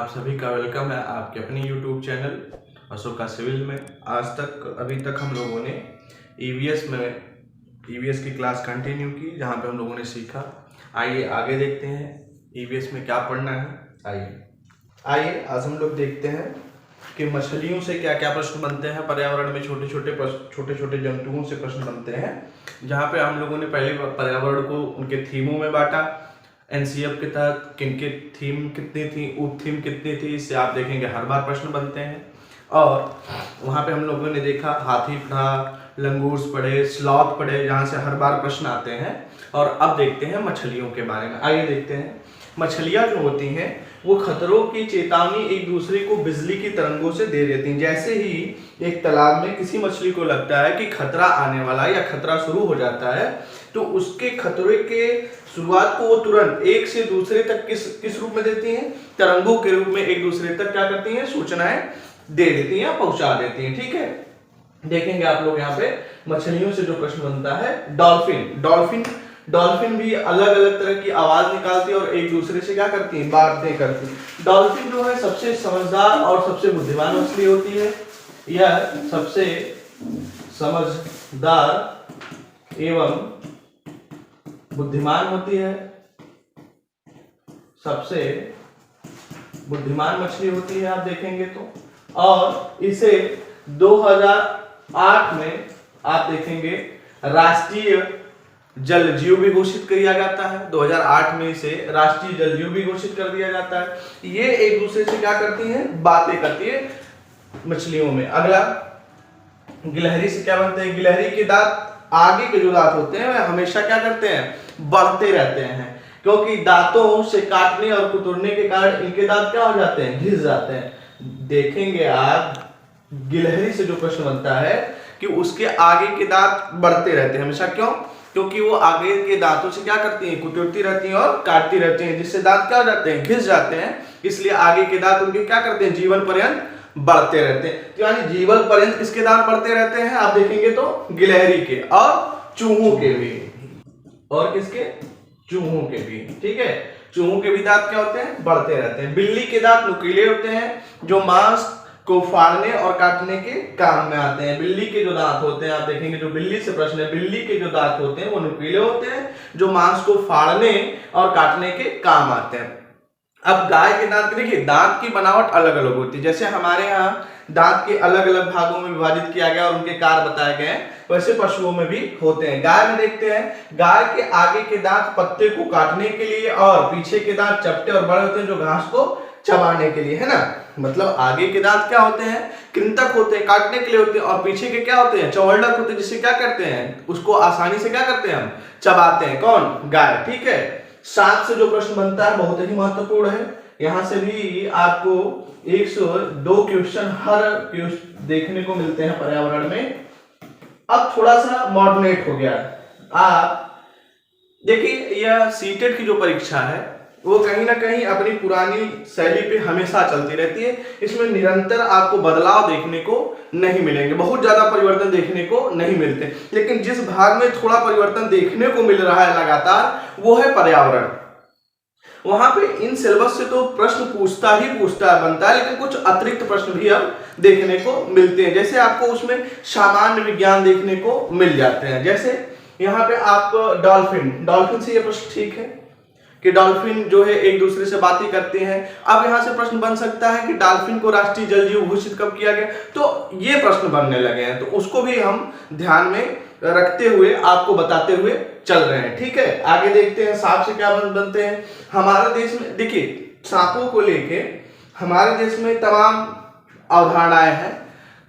सभी का वेलकम है आपके अपने YouTube चैनल अशोका सिविल में। आज तक अभी तक हम लोगों ने ईवीएस की क्लास कंटिन्यू की, जहाँ पे हम लोगों ने सीखा। आइए आगे देखते हैं ईवीएस में क्या पढ़ना है। आइए आज हम लोग देखते हैं कि मछलियों से क्या क्या प्रश्न बनते हैं। पर्यावरण में छोटे छोटे जंतुओं से प्रश्न बनते हैं, जहाँ पे हम लोगों ने पहले पर्यावरण को उनके थीमों में बांटा। एनसीएफ के तहत किनके थीम कितनी थी, उप थीम कितनी थी, इससे आप देखेंगे हर बार प्रश्न बनते हैं। और वहाँ पे हम लोगों ने देखा हाथी पढ़ा, लंगूर्स पढ़े, स्लॉथ पढ़े, जहाँ से हर बार प्रश्न आते हैं। और अब देखते हैं मछलियों के बारे में। आइए देखते हैं। मछलियाँ जो होती हैं वो खतरों की चेतावनी एक दूसरे को बिजली की तरंगों से दे देती हैं। जैसे ही एक तालाब में किसी मछली को लगता है कि खतरा आने वाला है या खतरा शुरू हो जाता है, तो उसके खतरे के शुरुआत को वो तुरंत एक से दूसरे तक किस रूप में देती हैं? तरंगों के रूप में एक दूसरे तक क्या करती हैं? सूचनाएं दे देती हैं, पहुंचा देती हैं। ठीक है, देखेंगे आप लोग यहाँ पे मछलियों से जो प्रश्न बनता है। डॉल्फिन भी अलग अलग तरह की आवाज निकालती है और एक दूसरे से क्या करती है? बातें करती है। डॉल्फिन जो है सबसे समझदार और सबसे बुद्धिमान मछली होती है। यह सबसे समझदार एवं बुद्धिमान होती है, सबसे बुद्धिमान मछली होती है, आप देखेंगे तो। और इसे 2008 में आप देखेंगे राष्ट्रीय जल जीव भी घोषित किया जाता है। 2008 में इसे राष्ट्रीय जल जीव भी घोषित कर दिया जाता है। ये एक दूसरे से क्या करती हैं? बातें करती है मछलियों में। अगला, गिलहरी से क्या बनते हैं? गिलहरी के दांत, आगे के जो दांत होते हैं वह हमेशा क्या करते हैं? बढ़ते रहते हैं, क्योंकि दांतों से काटने और कुतरने के कारण इनके दांत क्या हो जाते हैं? घिस जाते हैं। देखेंगे आप गिलहरी से जो प्रश्न बनता है कि उसके आगे के दांत बढ़ते रहते हैं हमेशा। क्यों? क्योंकि वो आगे के दांतों से क्या करती हैं? कुतरती रहती हैं और काटती रहती हैं, जिससे दांत क्या हो जाते हैं? घिस जाते हैं। इसलिए आगे के दांत उनके क्या करते हैं? जीवन पर्यंत बढ़ते रहते हैं। तो यानी जीवन पर्यंत किसके दांत बढ़ते रहते हैं? आप देखेंगे तो गिलहरी के और चूहों के भी। और किसके? चूहों के भी। ठीक है, चूहों के भी दांत क्या होते हैं? बढ़ते रहते हैं। बिल्ली के दांत नुकीले होते हैं, जो मांस को फाड़ने और काटने के काम में आते हैं। बिल्ली के जो दांत होते हैं, आप देखेंगे जो बिल्ली से प्रश्न है, बिल्ली के जो दांत होते हैं वो नुकीले होते हैं, जो मांस को फाड़ने और काटने के काम आते हैं। अब गाय के दांत देखिए, दांत की बनावट अलग अलग होती है। जैसे हमारे यहाँ दांत के अलग अलग भागों में विभाजित किया गया और उनके कार्य बताए गए हैं, वैसे पशुओं में भी होते हैं। गाय में देखते हैं, गाय के आगे के दांत पत्ते को काटने के लिए और पीछे के दांत चपटे और बड़े होते हैं, जो घास को चबाने के लिए, है ना। मतलब आगे के दांत क्या होते हैं? कृंतक होते हैं, काटने के लिए होते हैं, और पीछे के क्या होते हैं? चौवर्णक होते हैं, जिससे क्या करते हैं? उसको आसानी से क्या करते हैं? हम चबाते हैं। कौन? गाय। ठीक है। सांप से जो प्रश्न बनता है बहुत ही महत्वपूर्ण है। यहां से भी आपको 102 क्वेश्चन हर देखने को मिलते हैं पर्यावरण में। अब थोड़ा सा मॉडर्नेट हो गया। आप देखिए, यह सीटेट की जो परीक्षा है वो कहीं ना कहीं अपनी पुरानी शैली पे हमेशा चलती रहती है। इसमें निरंतर आपको बदलाव देखने को नहीं मिलेंगे, बहुत ज्यादा परिवर्तन देखने को नहीं मिलते। लेकिन जिस भाग में थोड़ा परिवर्तन देखने को मिल रहा है लगातार, वो है पर्यावरण। वहां पे इन सिलेबस से तो प्रश्न पूछता बनता है, लेकिन कुछ अतिरिक्त प्रश्न भी अब देखने को मिलते हैं। जैसे आपको उसमें सामान्य विज्ञान देखने को मिल जाते हैं। जैसे यहाँ पे आप डॉल्फिन से ये प्रश्न ठीक है कि डॉल्फिन जो है एक दूसरे से बातें करते हैं। अब यहां से प्रश्न बन सकता है कि डॉल्फिन को राष्ट्रीय जल जीव घोषित कब किया गया? तो ये प्रश्न बनने लगे हैं, तो उसको भी हम ध्यान में रखते हुए आपको बताते हुए चल रहे हैं। ठीक है, आगे देखते हैं सांप से क्या बनते हैं। हमारे देश में देखिए, सांपों को लेके हमारे देश में तमाम अवधारणाएं हैं।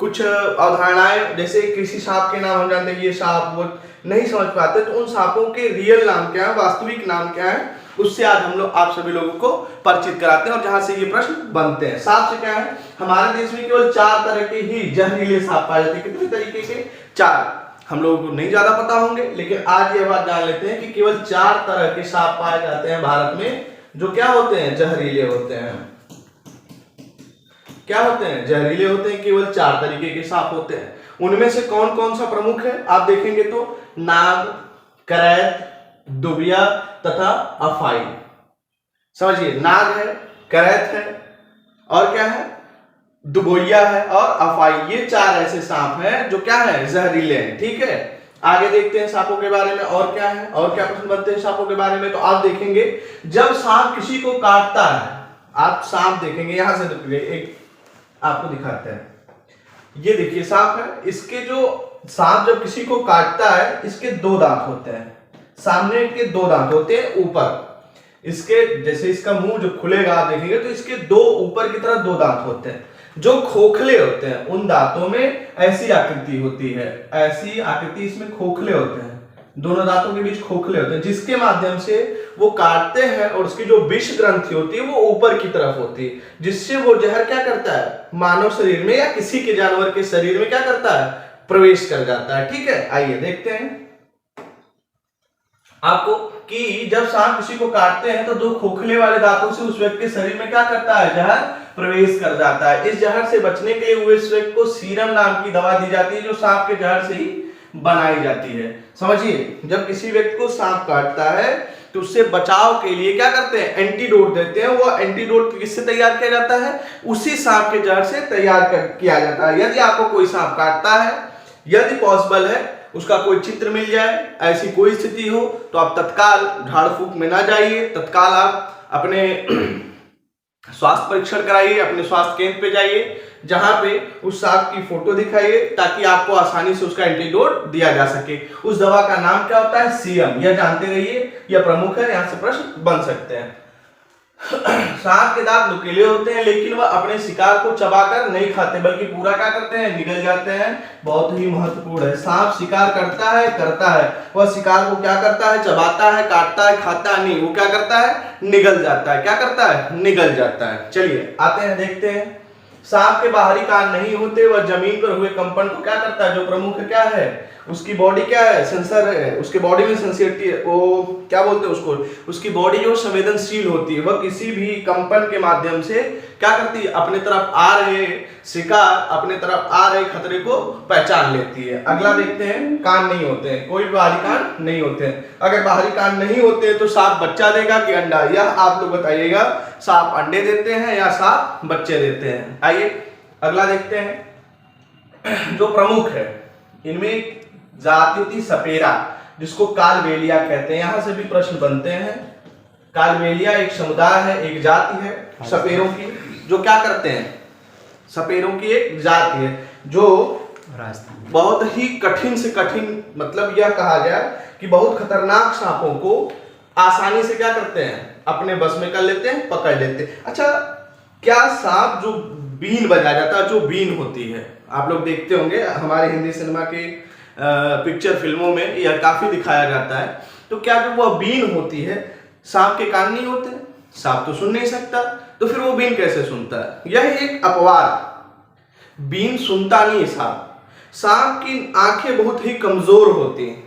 कुछ अवधारणाएं, जैसे किसी सांप के नाम हम जानते हैं, ये सांप, वो नहीं समझ पाते, तो उन सांपों के रियल नाम क्या है, वास्तविक नाम क्या है, उससे आज हम लोग आप सभी लोगों को परिचित कराते हैं, और जहां से ये प्रश्न बनते हैं। सांप से क्या है? हमारे देश में केवल 4 तरह के ही जहरीले सांप पाए जाते हैं। कितने तरीके के? 4। हम लोगों को नहीं ज्यादा पता होंगे, लेकिन आज ये बात जान लेते हैं कि केवल 4 तरह के सांप पाए जाते हैं भारत में, जो क्या होते हैं? जहरीले होते हैं। क्या होते हैं? जहरीले होते हैं। केवल 4 तरीके के सांप होते हैं। उनमें से कौन कौन सा प्रमुख है? आप देखेंगे तो नाग, करैत, दुबिया तथा अफाई। समझिए, नाग है, करैत है, और क्या है, दुबोइया है और अफाई। ये 4 ऐसे सांप हैं जो क्या है, जहरीले हैं। ठीक है, आगे देखते हैं सांपों के बारे में और क्या है, और क्या प्रश्न बनते हैं सांपों के बारे में। तो आप देखेंगे जब सांप किसी को काटता है, आप सांप देखेंगे, यहां से एक आपको दिखाते हैं, ये देखिए सांप है, इसके जो सांप जब किसी को काटता है, इसके 2 दांत होते हैं, सामने के 2 दांत होते हैं ऊपर, इसके जैसे इसका मुंह जो खुलेगा आप देखेंगे तो इसके 2 ऊपर की तरफ 2 दांत होते हैं, जो खोखले होते हैं उन दांतों में ऐसी आकृति होती है, ऐसी आकृति इसमें खोखले होते हैं, दोनों दांतों के बीच खोखले होते हैं, जिसके माध्यम से वो काटते हैं और उसकी जो विष ग्रंथि होती है वो ऊपर की तरफ होती है, जिससे वो जहर क्या करता है, मानव शरीर में या किसी के जानवर के शरीर में क्या करता है, प्रवेश कर जाता है। ठीक है, आइए देखते हैं आपको कि जब सांप किसी को काटते हैं तो 2 खोखले वाले दांतों से उस व्यक्ति के शरीर में क्या करता है, जहर प्रवेश कर जाता है। इस जहर से बचने के लिए उस व्यक्ति को सीरम नाम की दवा दी जाती है, जो सांप के जहर से ही बनाई जाती है। समझिए, जब किसी व्यक्ति को सांप काटता है तो उससे बचाव के लिए क्या करते हैं, एंटीडोट देते हैं। वो एंटीडोट किससे तैयार किया जाता है, उसी सांप के जहर से तैयार किया जाता है। यदि आपको कोई सांप काटता है, यदि पॉसिबल है उसका कोई चित्र मिल जाए, ऐसी कोई स्थिति हो, तो आप तत्काल झाड़ फूक में ना जाइए, तत्काल आप अपने स्वास्थ्य परीक्षण कराइए, अपने स्वास्थ्य केंद्र पे जाइए, जहां पे उस सांप की फोटो दिखाइए, ताकि आपको आसानी से उसका एंटीडोट दिया जा सके। उस दवा का नाम क्या होता है, सीरम। यह जानते रहिए, यह प्रमुख है, यहां से प्रश्न बन सकते हैं। सांप के दांत नुकीले होते हैं, लेकिन वह अपने शिकार को चबाकर नहीं खाते, बल्कि पूरा क्या करते हैं, निगल जाते हैं। बहुत ही महत्वपूर्ण है, सांप शिकार करता है, वह शिकार को क्या करता है, चबाता है, काटता है, खाता नहीं, वो क्या करता है, निगल जाता है। क्या करता है, निगल जाता है। चलिए आते हैं, देखते हैं। सांप के बाहरी कान नहीं होते, वह जमीन पर हुए कंपन को क्या करता है, जो प्रमुख क्या है, उसकी बॉडी क्या है, सेंसर है, उसके बॉडी में सेंसिटिविटी है, वो क्या बोलते हैं उसको, उसकी बॉडी जो संवेदनशील होती है, वह किसी भी कंपन के माध्यम से क्या करती है, अपने तरफ आ रहे शिकार, अपने तरफ आ रहे खतरे को पहचान लेती है। अगला देखते हैं, कान नहीं होते हैं, कोई बाहरी कान नहीं होते हैं। अगर बाहरी कान नहीं होते तो सांप बच्चा देगा कि अंडा, यह आप लोग बताइएगा, सांप अंडे देते हैं या सांप बच्चे देते हैं। आइए अगला देखते हैं, जो प्रमुख है इनमें जाति होती सपेरा, जिसको कालबेलिया कहते हैं। यहां से भी प्रश्न बनते हैं। कालबेलिया एक समुदाय है, एक जाति है सपेरों की, जो क्या करते हैं, सपेरों की एक जाति है जो बहुत ही कठिन से कठिन, मतलब यह कहा जाए कि बहुत खतरनाक सांपों को आसानी से क्या करते हैं, अपने बस में कर लेते हैं, पकड़ लेते हैं। अच्छा, क्या सांप जो बीन बजाया जाता है, जो बीन होती है, आप लोग देखते होंगे हमारे हिंदी सिनेमा के पिक्चर फिल्मों में यह काफी दिखाया जाता है। तो क्या जो वह बीन होती है, सांप के कान नहीं होते, सांप तो सुन नहीं सकता, तो फिर वो बीन कैसे सुनता है, यह एक अपवाद। बीन सुनता नहीं सांप की आंखें बहुत ही कमजोर होती हैं,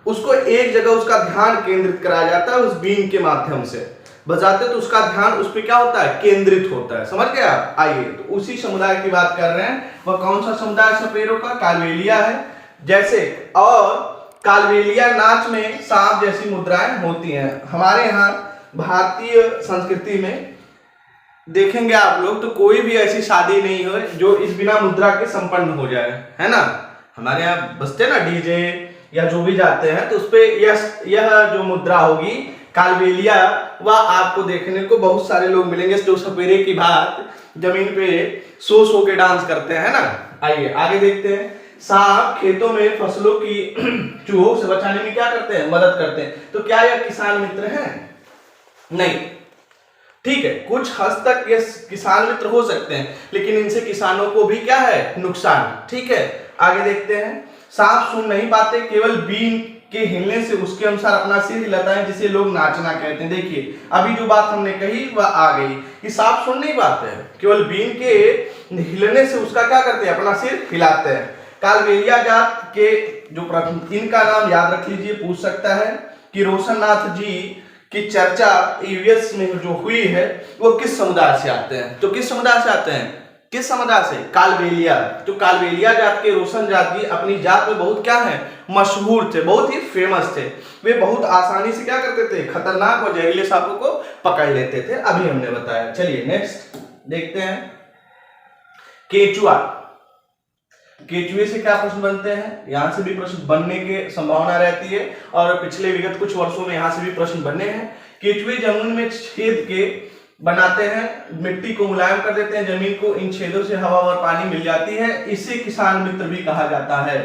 उसको एक जगह उसका ध्यान केंद्रित कराया जाता है, उस बीन के माध्यम से बजाते तो उसका ध्यान उस पर क्या होता है, केंद्रित होता है। समझ गए आप। आइए, तो उसी समुदाय की बात कर रहे हैं। वह कौन सा समुदाय सपेरों का, कालबेलिया है। जैसे और कालबेलिया नाच में सांप जैसी मुद्राएं होती हैं। हमारे यहाँ भारतीय संस्कृति में देखेंगे आप लोग, तो कोई भी ऐसी शादी नहीं हो जो इस बिना मुद्रा के संपन्न हो जाए, है ना। हमारे यहाँ बजते ना डीजे या जो भी जाते हैं, तो उसपे यह जो मुद्रा होगी कालबेलिया, वह आपको देखने को बहुत सारे लोग मिलेंगे जो सपेरे की बात जमीन पे सो के डांस करते हैं ना। आइए आगे देखते हैं। सांप खेतों में फसलों की चूहों से बचाने में क्या करते हैं, मदद करते हैं। तो क्या यह किसान मित्र है, नहीं, ठीक है, कुछ हद तक ये किसान मित्र हो सकते हैं, लेकिन इनसे किसानों को भी क्या है, नुकसान। ठीक है, आगे देखते हैं। सांप सुन नहीं पाते, केवल बीन के हिलने से उसके अनुसार अपना सिर हिलाता है, जिसे लोग नाचना कहते हैं। देखिए अभी जो बात हमने कही वह आ गई कि सांप सुन नहीं पाते हैं, केवल बीन के हिलने से उसका क्या करते हैं, अपना सिर हिलाते हैं। कालबेलिया जात के जो प्रथम, इनका नाम याद रख लीजिए, पूछ सकता है कि रोशननाथ जी की चर्चा ईवीएस में जो हुई है वो किस समुदाय से आते हैं। तो किस समुदाय से आते हैं, किस समुदाय से, कालबेलिया। तो कालबेलिया जात के रोशन जात जी अपनी जात में बहुत क्या है, मशहूर थे, बहुत ही फेमस थे। वे बहुत आसानी से क्या करते थे, खतरनाक और जहरीले सांपों को पकड़ लेते थे, अभी हमने बताया। चलिए नेक्स्ट। देखते हैं केचुआ, केचुए से क्या प्रश्न बनते हैं, यहां से भी प्रश्न बनने की संभावना रहती है और पिछले विगत कुछ वर्षों में यहां से भी प्रश्न बने हैं। केचुए जमीन में छेद के बनाते हैं, मिट्टी को मुलायम कर देते हैं जमीन को, इन छेदों से हवा और पानी मिल जाती है, इसे किसान मित्र भी कहा जाता है,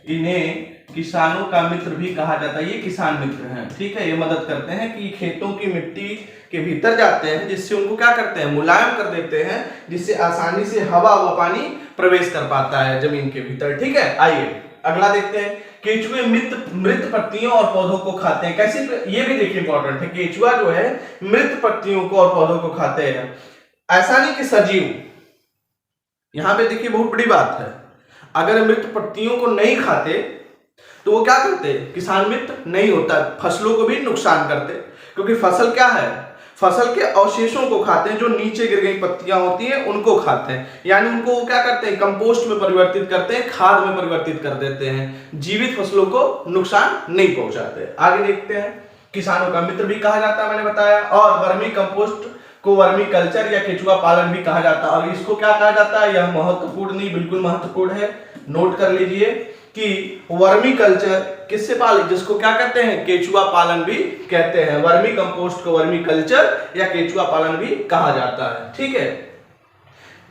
इन्हें किसानों का मित्र भी कहा जाता है, ये किसान मित्र हैं। ठीक है, ये मदद करते हैं कि खेतों की मिट्टी के भीतर जाते हैं, जिससे उनको क्या करते हैं, मुलायम कर देते हैं, जिससे आसानी से हवा व पानी प्रवेश कर पाता है जमीन के भीतर। ठीक है, आइए अगला देखते हैं। केचुए मृत पत्तियों और पौधों को खाते हैं। कैसे, ये भी देखिए इंपॉर्टेंट है, केचुआ जो है मृत पत्तियों को और पौधों को खाते हैं। ऐसा नहीं कि सजीव, यहां पे देखिए बहुत बड़ी बात है, अगर मृत पत्तियों को नहीं खाते तो वो क्या करते, किसान मित्र नहीं होता, फसलों को भी नुकसान करते, क्योंकि फसल क्या है, फसल के अवशेषों को खाते हैं, जो नीचे गिर गई पत्तियां होती हैं उनको खाते हैं, यानी उनको वो क्या करते हैं, कंपोस्ट में परिवर्तित करते हैं, खाद में परिवर्तित कर देते हैं, जीवित फसलों को नुकसान नहीं पहुंचाते। आगे देखते हैं, किसानों का मित्र भी कहा जाता है, मैंने बताया, और वर्मी कंपोस्ट को वर्मी कल्चर या केचुआ पालन भी कहा जाता है। और इसको क्या कहा जाता है, यह महत्वपूर्ण नहीं, बिल्कुल महत्वपूर्ण है, नोट कर लीजिए कि वर्मी कल्चर किससे पालन, जिसको क्या कहते हैं, केचुआ पालन भी कहते हैं। वर्मी कंपोस्ट को वर्मी कल्चर या केचुआ पालन भी कहा जाता है। ठीक है,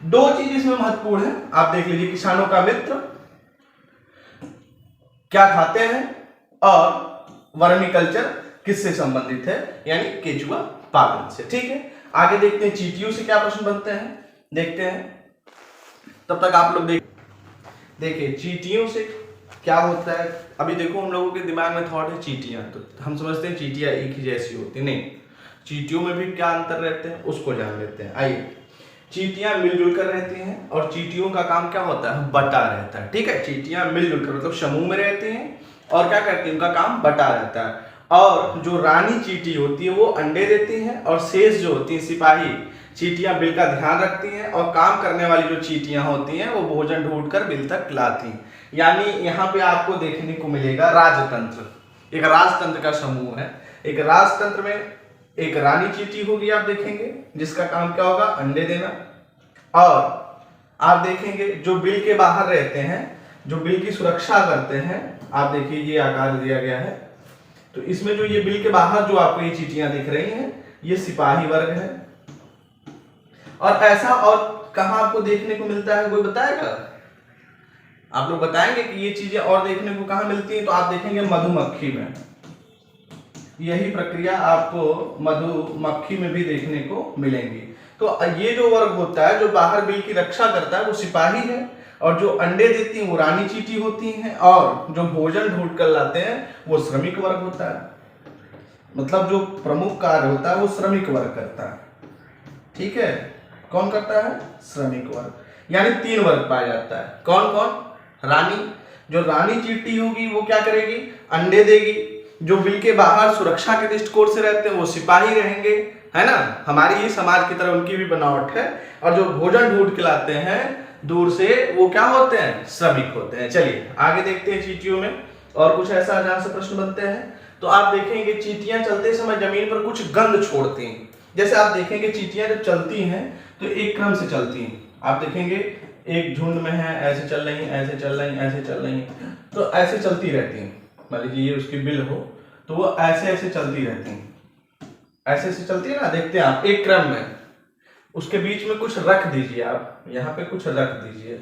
दो चीज इसमें महत्वपूर्ण है, आप देख लीजिए, किसानों का मित्र क्या खाते हैं और वर्मी कल्चर किससे संबंधित है, यानी केचुआ पालन से। ठीक है, आगे देखते हैं चींटियों से क्या प्रश्न बनते हैं, देखते हैं, तब तक आप लोग देखिए चींटियों से क्या होता है। अभी देखो हम लोगों के दिमाग में थॉट है चींटियां, तो हम समझते हैं चींटियां एक ही जैसी होती, नहीं, चींटियों में भी क्या अंतर रहते हैं उसको जान लेते हैं। आइए, चींटियां मिलजुल कर रहती हैं और चींटियों का काम क्या होता है, बटा रहता है। ठीक है, चींटियां मिलजुल कर मतलब समूह में रहती हैं और क्या करती हैं, उनका काम बटा रहता है। और जो रानी चींटी होती है वो अंडे देती हैं और शेष जो होती है सिपाही चींटियां बिल का ध्यान रखती हैं, और काम करने वाली जो चींटियां होती हैं वो भोजन ढूंढकर बिल तक लाती हैं। यानी यहाँ पे आपको देखने को मिलेगा राजतंत्र, एक राजतंत्र का समूह है। एक राजतंत्र में एक रानी चींटी होगी, आप देखेंगे, जिसका काम क्या होगा, अंडे देना। और आप देखेंगे जो बिल के बाहर रहते हैं, जो बिल की सुरक्षा करते हैं, आप देखिए ये आकार दिया गया है, तो इसमें जो ये बिल के बाहर जो आपको ये चींटियां दिख रही हैं, ये सिपाही वर्ग है। और ऐसा और कहां आपको देखने को मिलता है, कोई बताएगा, आप लोग बताएंगे कि ये चीजें और देखने को कहां मिलती हैं, तो आप देखेंगे मधुमक्खी में, यही प्रक्रिया आपको मधुमक्खी में भी देखने को मिलेंगी। तो ये जो वर्ग होता है जो बाहर बिल की रक्षा करता है वो सिपाही है, और जो अंडे देती हैं वो रानी चींटी होती हैं, और जो भोजन ढूंढ कर लाते हैं वो श्रमिक वर्ग होता है। मतलब जो प्रमुख कार्य होता है वो श्रमिक वर्ग करता है। ठीक है, कौन करता है, श्रमिक वर्ग। यानी तीन वर्ग पाया जाता है, कौन कौन, रानी, जो रानी चींटी होगी वो क्या करेगी, अंडे देगी। जो बिल के बाहर सुरक्षा के दृष्टिकोण से रहते हैं वो सिपाही रहेंगे, है ना, हमारी ही समाज की तरह उनकी भी बनावट है। और जो भोजन ढूंढ के लाते हैं दूर से वो क्या होते हैं, श्रमिक होते हैं। चलिए आगे देखते हैं चींटियों में और कुछ ऐसा जहां से प्रश्न बनते हैं। तो आप देखेंगे चींटियां चलते समय जमीन पर कुछ गंध छोड़ती हैं। जैसे आप देखेंगे चींटियां जब चलती हैं तो एक क्रम से चलती हैं, आप देखेंगे एक झुंड में है, ऐसे चल रही हैं, ऐसे चल रही हैं, ऐसे चल रही हैं, तो ऐसे चलती रहती हैं। मान लीजिए ये उसकी बिल हो तो वो ऐसे ऐसे चलती रहती हैं, ऐसे ऐसे चलती है ना, देखते हैं आप एक क्रम में, उसके बीच में कुछ रख दीजिए, आप यहाँ पे कुछ रख दीजिए,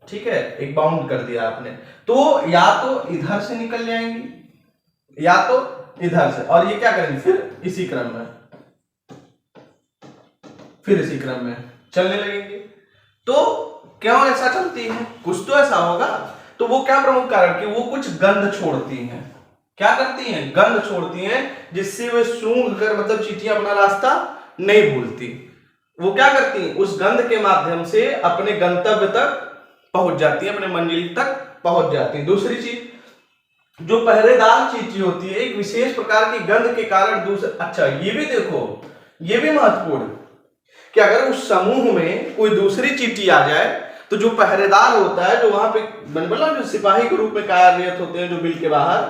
ठीक है, एक बाउंड कर दिया आपने, तो या तो इधर से निकल जाएंगी या तो इधर से, और ये क्या करेंगे फिर इसी क्रम में, फिर इसी क्रम में चलने लगेंगे। तो क्यों ऐसा चलती है, कुछ तो ऐसा होगा। तो वो क्या प्रमुख कारण कि वो कुछ गंध छोड़ती हैं, क्या करती हैं, गंध छोड़ती हैं, जिससे वे सूंघ कर, मतलब चींटियां अपना रास्ता नहीं भूलती, वो क्या करती हैं, उस गंध के माध्यम से अपने गंतव्य तक पहुंच जाती है, अपने मंजिल तक पहुंच जाती है। दूसरी चीज, जो पहरेदार चींटी होती है, एक विशेष प्रकार की गंध के कारण दूसरे, अच्छा ये भी देखो, ये भी महत्वपूर्ण कि अगर उस समूह में कोई दूसरी चींटी आ जाए तो जो पहरेदार होता है, जो वहां पे बोला जो सिपाही के रूप में कार्यरत होते हैं जो बिल के बाहर,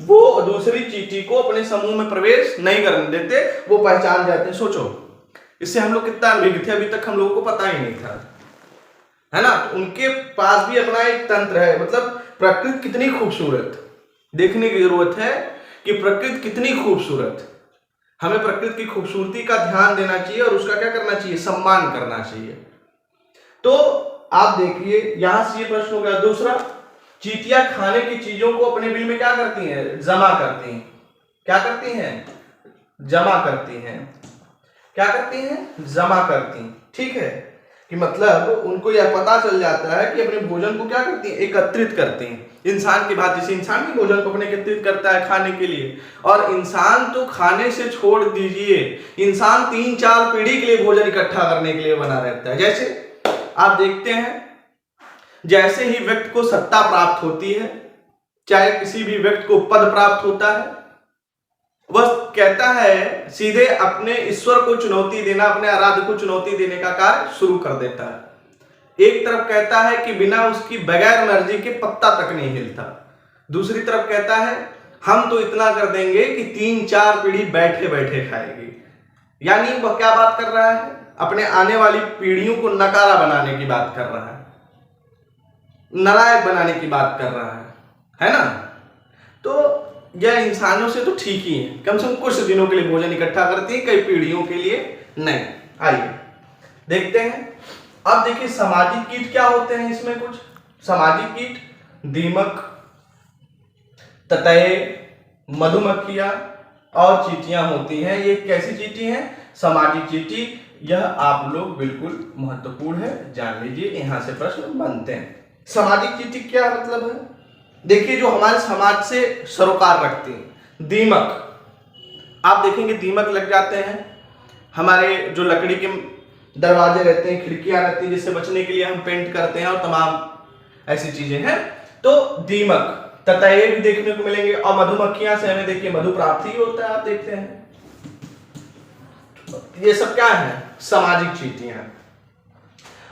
वो दूसरी चींटी को अपने समूह में प्रवेश नहीं करने देते, वो पहचान जाते हैं। सोचो इससे हम लोग कितना अनभिज्ञ थे, अभी तक हम लोगों को पता ही नहीं था, है ना। तो उनके पास भी अपना एक तंत्र है, मतलब प्रकृति कितनी खूबसूरत, देखने की जरूरत है कि प्रकृति कितनी खूबसूरत। हमें प्रकृति की खूबसूरती का ध्यान देना चाहिए और उसका क्या करना चाहिए, सम्मान करना चाहिए। तो आप देखिए यहां से ये प्रश्न हो गया। दूसरा, चींटियां खाने की चीजों को अपने बिल में क्या करती हैं, जमा करती हैं। क्या करती हैं, जमा करती हैं। क्या करती हैं, जमा करती हैं। ठीक है, कि मतलब उनको यह पता चल जाता है कि अपने भोजन को क्या करती हैं, एकत्रित करती हैं। इंसान की बात, जैसे इंसान भी भोजन को अपने एकत्रित करता है खाने के लिए, और इंसान तो खाने से छोड़ दीजिए, इंसान 3-4 पीढ़ी के लिए भोजन इकट्ठा करने के लिए बना रहता है। जैसे आप देखते हैं, जैसे ही व्यक्ति को सत्ता प्राप्त होती है, चाहे किसी भी व्यक्ति को पद प्राप्त होता है, वह कहता है सीधे अपने ईश्वर को चुनौती देना, अपने आराध्य को चुनौती देने का कार्य शुरू कर देता है। एक तरफ कहता है कि बिना उसकी बगैर मर्जी के पत्ता तक नहीं हिलता, दूसरी तरफ कहता है हम तो इतना कर देंगे कि 3-4 पीढ़ी बैठे बैठे खाएगी। यानी वह क्या बात कर रहा है, अपने आने वाली पीढ़ियों को नकारा बनाने की बात कर रहा है, नालायक बनाने की बात कर रहा है ना। तो यह इंसानों से तो ठीक ही है, कम से कम कुछ दिनों के लिए भोजन इकट्ठा करती है, कई पीढ़ियों के लिए नहीं। आइए देखते हैं। अब देखिए सामाजिक कीट क्या होते हैं, इसमें कुछ सामाजिक कीट, दीमक, ततैये, मधुमक्खियां और चींटियां होती हैं। ये कैसी चींटी हैं, सामाजिक चींटी। यह आप लोग बिल्कुल महत्वपूर्ण है, जान लीजिए, यहां से प्रश्न बनते हैं। सामाजिक चींटी क्या मतलब है, देखिए जो हमारे समाज से सरोकार रखती हैं। दीमक, आप देखेंगे दीमक लग जाते हैं, हमारे जो लकड़ी के दरवाजे रहते हैं, खिड़कियां रहती हैं, जिससे बचने के लिए हम पेंट करते हैं और तमाम ऐसी चीजें हैं। तो दीमक, ततैये भी देखने को मिलेंगे, और मधुमक्खियां से हमें देखिए मधु प्राप्ति ही होता है, आप देखते हैं। ये सब क्या है, सामाजिक चींटियां।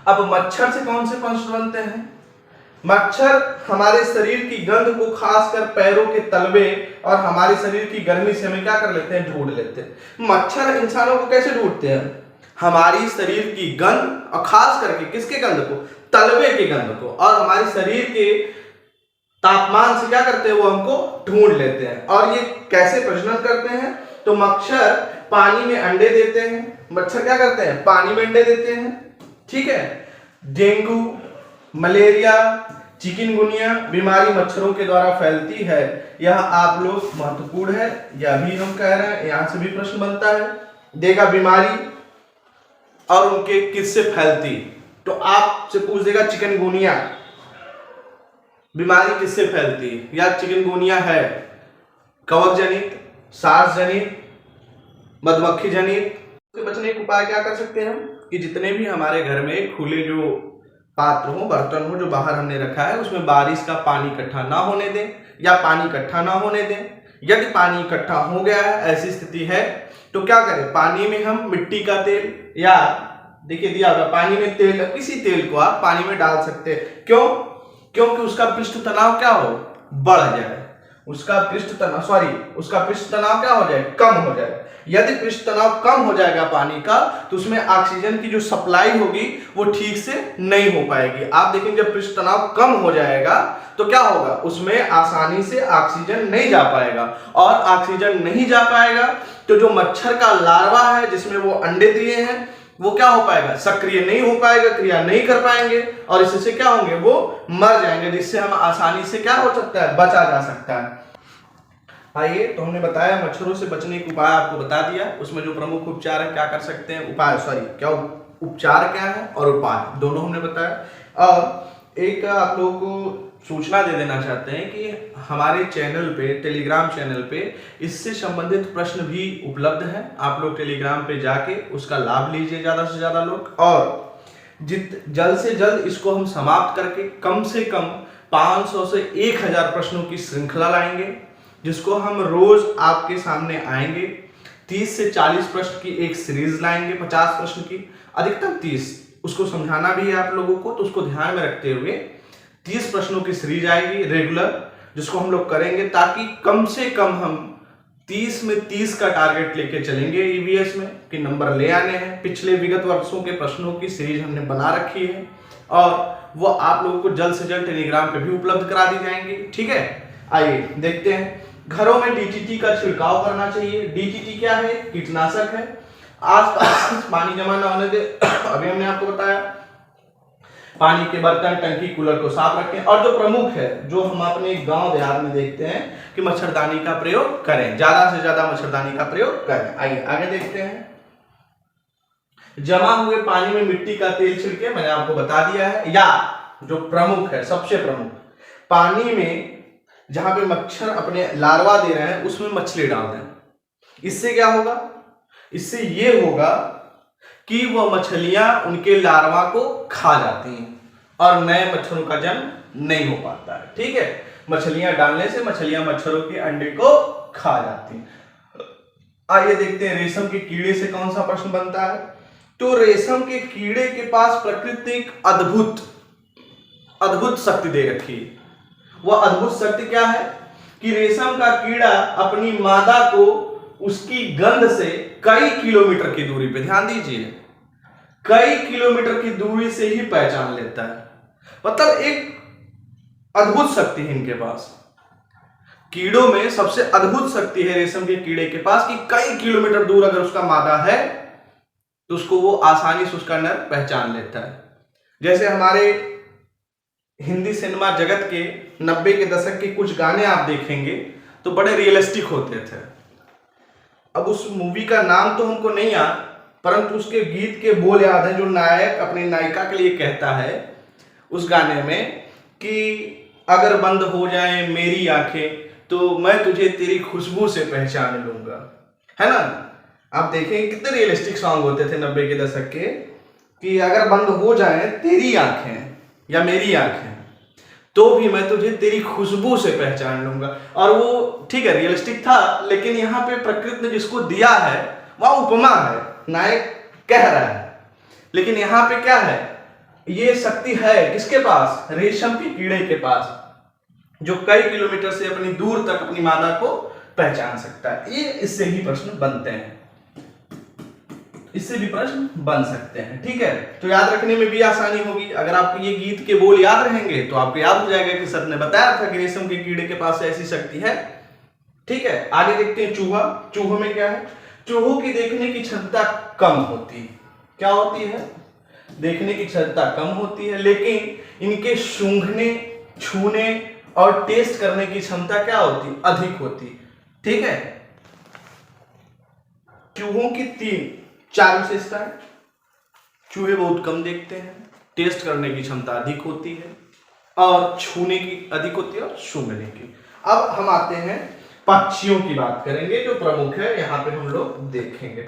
अब मच्छर से कौन से प्रश्न बनते हैं, मच्छर हमारे शरीर की गंध को खासकर पैरों के तलवे और हमारे शरीर की गर्मी से हमें क्या कर लेते हैं, ढूंढ लेते हैं। मच्छर इंसानों को कैसे ढूंढते हैं, हमारी शरीर की गंध, और खास करके किसके गंध को, तलवे के गंध को, और हमारे शरीर के तापमान से क्या करते हैं, वो हमको ढूंढ लेते हैं। और ये कैसे प्रजनन करते हैं, तो मच्छर पानी में अंडे देते हैं। मच्छर क्या करते हैं, पानी में अंडे देते हैं। ठीक है, डेंगू, मलेरिया, चिकनगुनिया बीमारी मच्छरों के द्वारा फैलती है, यह आप लोग महत्वपूर्ण है, यह भी हम कह रहे हैं, यहां से भी प्रश्न बनता है। देगा बीमारी और उनके किससे फैलती, तो आपसे पूछ देगा चिकनगुनिया बीमारी किससे फैलती, या चिकनगुनिया है कवक जनित, सार्स जनित, मधुमक्खी जनित। बचने के उपाय क्या कर सकते हैं हम, कि जितने भी हमारे घर में खुले जो पात्र हो, बर्तन हो, जो बाहर हमने रखा है, उसमें बारिश का पानी इकट्ठा ना होने दें, या पानी इकट्ठा ना होने दें। यदि पानी इकट्ठा हो गया है, ऐसी स्थिति है, तो क्या करें, पानी में हम मिट्टी का तेल, या देखिए दिया होगा पानी में तेल, किसी तेल को आप पानी में डाल सकते हैं। क्यों, क्योंकि उसका पृष्ठ तनाव क्या हो, बढ़ जाए, उसका पृष्ठ तनाव क्या हो जाए, कम हो जाए। यदि पृष्ठ तनाव कम हो जाएगा पानी का, तो उसमें ऑक्सीजन की जो सप्लाई होगी वो ठीक से नहीं हो पाएगी। आप देखेंगे जब पृष्ठ तनाव कम हो जाएगा तो क्या होगा, उसमें आसानी से ऑक्सीजन नहीं जा पाएगा, और ऑक्सीजन नहीं जा पाएगा तो जो मच्छर का लार्वा है जिसमें वो अंडे दिए हैं, वो क्या हो पाएगा, सक्रिय नहीं हो पाएगा, क्रिया नहीं कर पाएंगे, और इससे क्या होंगे, वो मर जाएंगे, जिससे हम आसानी से क्या हो सकता है, बचा जा सकता है। आइए, तो हमने बताया मच्छरों से बचने के उपाय आपको बता दिया, उसमें जो प्रमुख उपचार है क्या कर सकते हैं, उपचार क्या है और उपाय दोनों हमने बताया। और एक आप लोगों को सूचना दे देना चाहते हैं कि हमारे चैनल पे, टेलीग्राम चैनल पे इससे संबंधित प्रश्न भी उपलब्ध हैं। आप लोग टेलीग्राम पे जाके उसका लाभ लीजिए ज़्यादा से ज़्यादा लोग, और जल्द से जल्द इसको हम समाप्त करके कम से कम 500 से 1000 प्रश्नों की श्रृंखला लाएंगे, जिसको हम रोज आपके सामने आएंगे। 30 से 40 प्रश्न की एक सीरीज लाएंगे, 50 प्रश्न की, अधिकतम 30, उसको समझाना भी है आप लोगों को, तो उसको ध्यान में रखते हुए 30 प्रश्नों की सीरीज आएगी रेगुलर, जिसको हम लोग करेंगे, ताकि कम से कम हम 30 में 30 का टारगेट लेके चलेंगे ईवीएस में कि नंबर ले आने हैं। पिछले विगत वर्षों के प्रश्नों की सीरीज हमने बना रखी है और वो आप लोगों को जल्द से जल्द टेलीग्राम पे भी उपलब्ध करा दी जाएंगी। ठीक है, आइए देखते हैं। घरों में डीटीटी का छिड़काव करना चाहिए। डीटीटी क्या है? कीटनाशक है। आसपास पानी जमा ना होने दे। अभी हमने आपको बताया पानी के बर्तन, टंकी, कूलर को साफ रखें। और जो प्रमुख है, जो हम अपने गांव देहात में देखते हैं कि मच्छरदानी का प्रयोग करें, ज्यादा से ज्यादा मच्छरदानी का प्रयोग करें। आइए आगे देखते हैं। जमा हुए पानी में मिट्टी का तेल छिड़के, मैंने आपको बता दिया है। या जो प्रमुख है, सबसे प्रमुख, पानी में जहां पे मच्छर अपने लार्वा दे रहे हैं उसमें मछली डाल दें। इससे क्या होगा? इससे ये होगा कि वह मछलियां उनके लार्वा को खा जाती हैं और नए मच्छरों का जन्म नहीं हो पाता है। ठीक है, मछलियां डालने से मछलियां मच्छरों के अंडे को खा जाती हैं। आइए देखते हैं रेशम के कीड़े से कौन सा प्रश्न बनता है। तो रेशम के कीड़े के पास प्रकृति एक अद्भुत शक्ति दे रखी है। वह अद्भुत शक्ति क्या है कि रेशम का कीड़ा अपनी मादा को उसकी गंध से कई किलोमीटर की दूरी पे, ध्यान दीजिए, कई किलोमीटर की दूरी से ही पहचान लेता है। मतलब एक अद्भुत शक्ति है इनके पास। कीड़ों में सबसे अद्भुत शक्ति है रेशम के कीड़े के पास कि कई किलोमीटर दूर अगर उसका मादा है तो उसको वो आसानी से उसका नर पहचान लेता है। जैसे हमारे हिंदी सिनेमा जगत के 90 के दशक के कुछ गाने आप देखेंगे तो बड़े रियलिस्टिक होते थे। अब उस मूवी का नाम तो हमको नहीं याद, परंतु उसके गीत के बोल याद है, जो नायक अपनी नायिका के लिए कहता है उस गाने में कि अगर बंद हो जाए मेरी आंखें तो मैं तुझे तेरी खुशबू से पहचान लूंगा, है ना। आप देखें कितने रियलिस्टिक सॉन्ग होते थे 90 के दशक के कि अगर बंद हो जाए तेरी आंखें या मेरी आंखें तो भी मैं तुझे तेरी खुशबू से पहचान लूंगा। और वो ठीक है रियलिस्टिक था, लेकिन यहाँ पे प्रकृति ने जिसको दिया है वह उपमा है, नायक कह रहा है। लेकिन यहाँ पे क्या है, ये शक्ति है किसके पास? रेशम के कीड़े के पास, जो कई किलोमीटर से अपनी दूर तक अपनी मादा को पहचान सकता है। ये इससे ही प्रश्न बनते हैं, इससे भी प्रश्न बन सकते हैं। ठीक है, तो याद रखने में भी आसानी होगी। अगर आपको ये गीत के बोल याद रहेंगे तो आपको याद हो जाएगा कि सर ने बताया था कि रेशम के कीड़े के पास ऐसी शक्ति है। ठीक है, आगे देखते हैं चूहा। चूहों में क्या है? चूहों की देखने की क्षमता कम होती है। क्या होती है? देखने की क्षमता कम होती है, लेकिन इनके सूंघने, छूने और टेस्ट करने की क्षमता क्या होती? अधिक होती। ठीक है, चूहों की 4 विशेषताएं। चूहे बहुत कम देखते हैं, टेस्ट करने की क्षमता अधिक होती है और छूने की अधिक होती है और सूंघने की। अब हम आते हैं पक्षियों की बात करेंगे, जो प्रमुख है यहाँ पे हम लोग देखेंगे।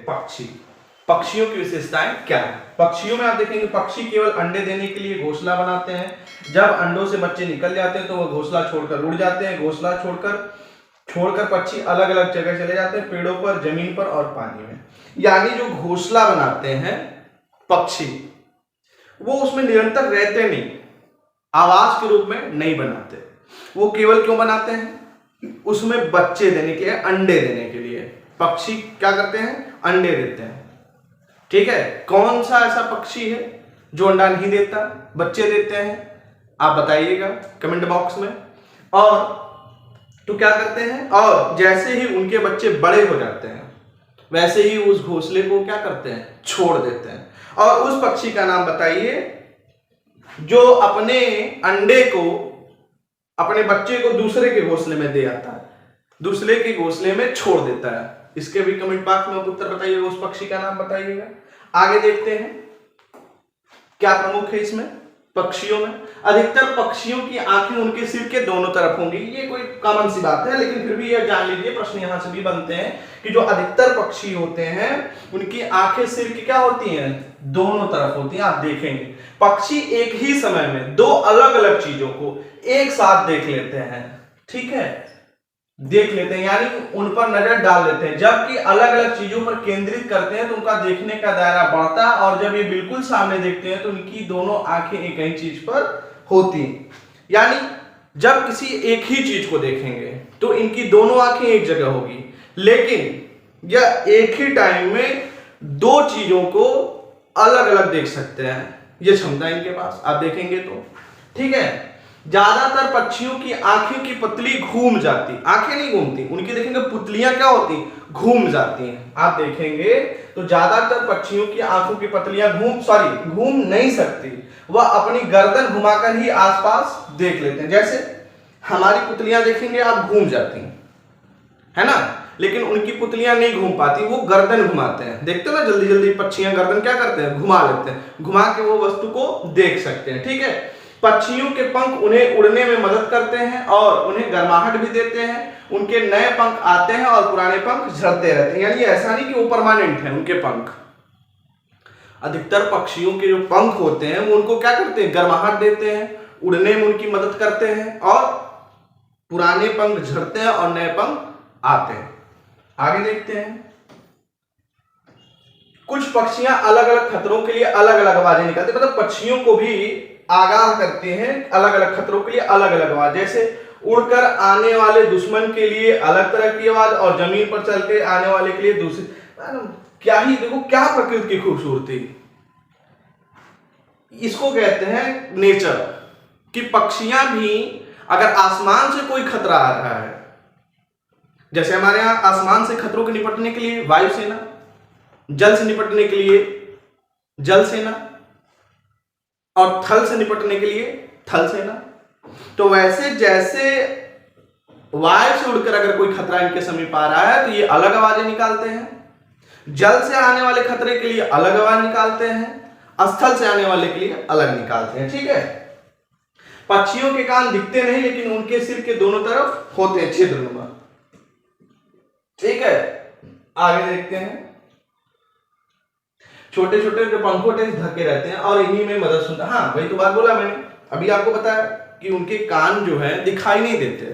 पक्षियों की विशेषताएं क्या है? पक्षियों में आप देखेंगे पक्षी केवल अंडे देने के लिए घोंसला बनाते हैं। जब अंडों से बच्चे निकल जाते हैं तो वह घोंसला छोड़कर उड़ जाते हैं। घोंसला छोड़कर पक्षी अलग अलग जगह चले जाते हैं, पेड़ों पर, जमीन पर और पानी में। यानी जो घोंसला बनाते हैं पक्षी, वो उसमें निरंतर रहते नहीं, आवास के रूप में नहीं बनाते। वो केवल क्यों बनाते हैं? उसमें बच्चे देने के लिए, अंडे देने के लिए। पक्षी क्या करते हैं? अंडे देते हैं। ठीक है, कौन सा ऐसा पक्षी है जो अंडा नहीं देता, बच्चे देते हैं? आप बताइएगा कमेंट बॉक्स में। और तो क्या करते हैं, और जैसे ही उनके बच्चे बड़े हो जाते हैं वैसे ही उस घोंसले को क्या करते हैं? छोड़ देते हैं। और उस पक्षी का नाम बताइए जो अपने अंडे को, अपने बच्चे को दूसरे के घोंसले में दे आता है, दूसरे के घोंसले में छोड़ देता है। इसके भी कमेंट बॉक्स में उत्तर बताइएगा, उस पक्षी का नाम बताइएगा। आगे देखते हैं क्या प्रमुख है इसमें। पक्षियों में अधिकतर पक्षियों की आंखें उनके सिर के दोनों तरफ होंगी। ये कोई कॉमन सी बात है, लेकिन फिर भी ये जान लीजिए, प्रश्न यहां से भी बनते हैं कि जो अधिकतर पक्षी होते हैं उनकी आंखें सिर की क्या होती हैं? दोनों तरफ होती हैं। आप देखेंगे पक्षी एक ही समय में 2 अलग अलग चीजों को एक साथ देख लेते हैं। ठीक है, देख लेते हैं यानी उन पर नजर डाल लेते हैं। जबकि अलग अलग चीजों पर केंद्रित करते हैं तो उनका देखने का दायरा बढ़ता है, और जब ये बिल्कुल सामने देखते हैं तो उनकी दोनों आंखें एक ही चीज पर होती हैं। यानी जब किसी एक ही चीज को देखेंगे तो इनकी दोनों आंखें एक जगह होगी, लेकिन यह एक ही टाइम में दो चीजों को अलग अलग देख सकते हैं, ये क्षमता इनके पास आप देखेंगे तो। ठीक है, ज्यादातर पक्षियों की आंखें की पुतली घूम जाती, आंखें नहीं घूमती, उनकी देखेंगे पुतलियां क्या होती, घूम जाती हैं। आप देखेंगे तो ज्यादातर पक्षियों की आंखों की पुतलियां घूम नहीं सकती, वह अपनी गर्दन घुमाकर ही आसपास देख लेते हैं। जैसे हमारी पुतलियां देखेंगे आप घूम जाती हैं, है ना, लेकिन उनकी पुतलियां नहीं घूम पाती, वो गर्दन घुमाते हैं। देखते हो ना, जल्दी जल्दी पक्षियां गर्दन क्या करते हैं, घुमा लेते हैं, घुमा के वो वस्तु को देख सकते हैं। ठीक है, पक्षियों के पंख उन्हें उड़ने में मदद करते हैं और उन्हें गर्माहट भी देते हैं। उनके नए पंख आते हैं और पुराने पंख झड़ते रहते हैं, यानी ऐसा नहीं कि वो परमानेंट है उनके पंख। अधिकतर पक्षियों के जो पंख होते हैं वो उनको क्या करते हैं, गर्माहट देते हैं, उड़ने में उनकी मदद करते हैं, और पुराने पंख झड़ते हैं और नए पंख आते हैं। आगे देखते हैं, कुछ पक्षियां अलग अलग खतरों के लिए अलग अलग आवाजें निकालते हैं, मतलब पक्षियों को भी आगाह करते हैं अलग अलग खतरों के लिए अलग अलग आवाज। जैसे उड़कर आने वाले दुश्मन के लिए अलग तरह की आवाज और जमीन पर चल के आने वाले के लिए दूसरी। क्या ही देखो, क्या प्रकृति की खूबसूरती, इसको कहते हैं नेचर, कि पक्षियां भी अगर आसमान से कोई खतरा आ रहा है, जैसे हमारे यहां आसमान से खतरों के निपटने के लिए वायुसेना, जल से निपटने के लिए जल सेना, और थल से निपटने के लिए थल सेना, तो वैसे जैसे वायु से उड़कर अगर कोई खतरा इनके समीप आ रहा है तो ये अलग आवाजें निकालते हैं, जल से आने वाले खतरे के लिए अलग आवाज निकालते हैं, स्थल से आने वाले के लिए अलग निकालते हैं। ठीक है, पक्षियों के कान दिखते नहीं, लेकिन उनके सिर के दोनों तरफ होते हैं छिद्रनुमा। ठीक है, आगे देखते हैं, छोटे छोटे जो पंखोटे ढके रहते हैं और इन्हीं में मदद सुनता। हाँ, वही तो बात बोला मैंने अभी आपको बताया कि उनके कान जो है दिखाई नहीं देते,